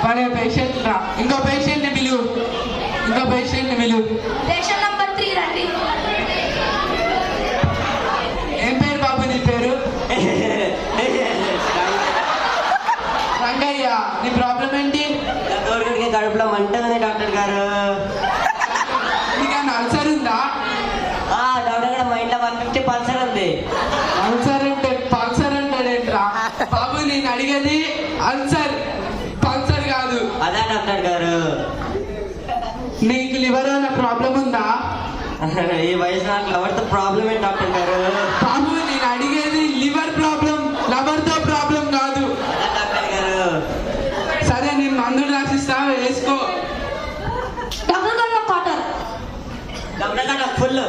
మరి పేషెంట్ రా, ఇంకో పేషెంట్ ని పిలువు, ఇంకో పేషెంట్ ని పిలువు. పేషెంట్ నంబర్ 3 రండి. ఏం పేరు బాబు నీ పేరు? రంగయ్య, నీ ప్రాబ్లం ఏంటి? గోరుగడికి కడుపులో మంట ఉంది డాక్టర్ గారు. నీకు అల్సర్ ఉందా? డాక్టర్ గారు మా ఇంట్లో 150 పల్సర్ ఉంది. అల్సర్ అంటే పల్సర్ అంటాడేంట్రా బాబు? నేను అడిగేది అల్సర్, పల్సర్ కాదు. అదే డాక్టర్ గారు. నీకు లివర్ అన్న ప్రాబ్లం ఉందా? ఈ వయసు నాకు ఎవరితో ప్రాబ్లం ఏంటి డాక్టర్ గారు? బాబు నేను అడిగేది లివర్ ప్రాబ్లం, లవర్ తో ప్రాబ్లం కాదు. అదే డాక్టర్ గారు. సరే నేను మందులు రాసిస్తా, వేసుకో. డాక్టర్ గారు క్వార్టర్. డాక్టర్ గారు ఫుల్.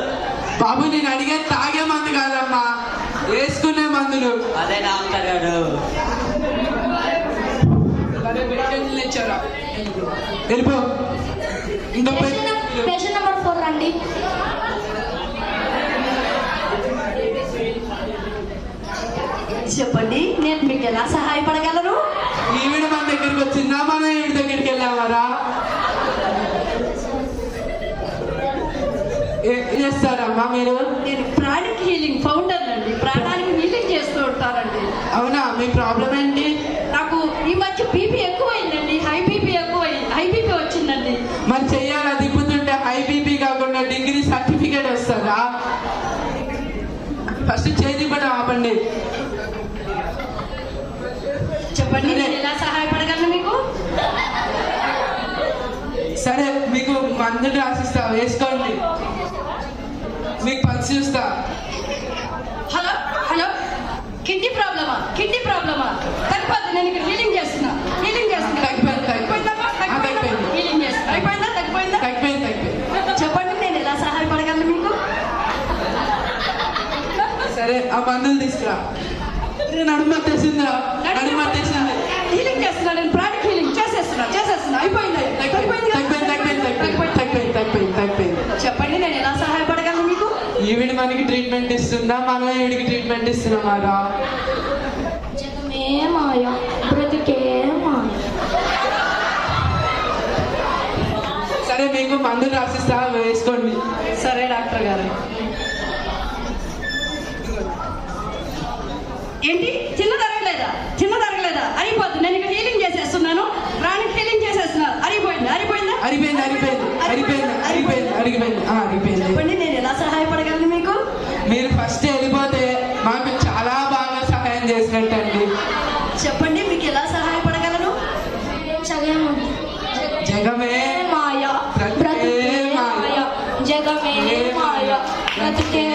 బాబు నేను అడిగేది తాగే మందు కాదమ్మా, వేసుకునే మందులు. అదే డాక్టర్ గారు. వెళ్ళిపో. ఇంకో పేషెంట్ నంబర్ 4 రండి. చెప్పండి, నేను మీకు ఎలా సహాయపడగలను? ఈవిడ మన దగ్గరికి వచ్చిందా, మనం ఈవిడ దగ్గరికి వెళ్ళామరా? ఏం చేస్తారమ్మా మీరు? నేను ప్రాణిక్ హీలింగ్ ఫౌండర్ అండి. ప్రాణానికి హీలింగ్ చేస్తూ ఉంటారండి. అవునా, మీ ప్రాబ్లం ఏంటి? నాకు ఈ మధ్య బీపీ ఎక్కువైందండి. హై బీపీ వచ్చిందండి. మరి చెయ్యాలా? దిప్పుతుంటే హై బీపీ కాకుండా డిగ్రీ సర్టిఫికేట్ వస్తుందా? ఫస్ట్ చేతి పట్ట ఆపండి. చెప్పండి, నేను ఎలా సహాయపడగలను మీకు? సరే మీకు మందులు రాసిస్తా, వేసుకోండి. మీకు పల్స్ చూస్తా. హలో హలో, కిడ్నీ ప్రాబ్లమా? తగ్గిపోతుంది. నేను ఇక్కడ హీలింగ్ చేస్తున్నా. హీలింగ్ చేస్తున్నా. తగ్గిపోయిందా? చెప్పండి, నేను ఎలా సహాయపడగలను మీకు? సరే ఆ మందులు తీసుకురా. నడుమట్టేసిందిరా, నడుమట్టేసింది. హీలింగ్ చేస్తున్నా, నేను ప్రాణిక్ హీలింగ్ చేసేస్తున్నా. అయిపోయింది. తగ్గిపోయింది. చెప్పండి, నేను ఎలా సహాయపడగలను మీకు? ఈవిడ మనకి ట్రీట్మెంట్ ఇస్తుందా, మనం ఈవిడికి ట్రీట్మెంట్ ఇస్తున్నామారా? జగమే మాయ, బ్రతికే మాయ. సరే మీకు మందులు రాసిస్తా, వేసుకోండి. సరే డాక్టర్ గారు. ఏంటి, చిన్న తరగలేదా? అయిపోతుంది. నేను ఇక్కడ హీలింగ్ చేసేస్తున్నాను. ప్రాణిక్ హీలింగ్ చేసేస్తున్నాను. అరిగిపోయిందా? అరిగిపోయింది. చెప్పండి, నేను ఎలా సహాయపడగలను మీకు? మీరు ఫస్ట్ వెళ్ళిపోతే మాకు చాలా బాగా సహాయం చేసినట్టండి. చెప్పండి, మీకు ఎలా సహాయపడగలను? జగమే మాయ, బ్రతికే మాయ. జగమే మాయ, బ్రతికే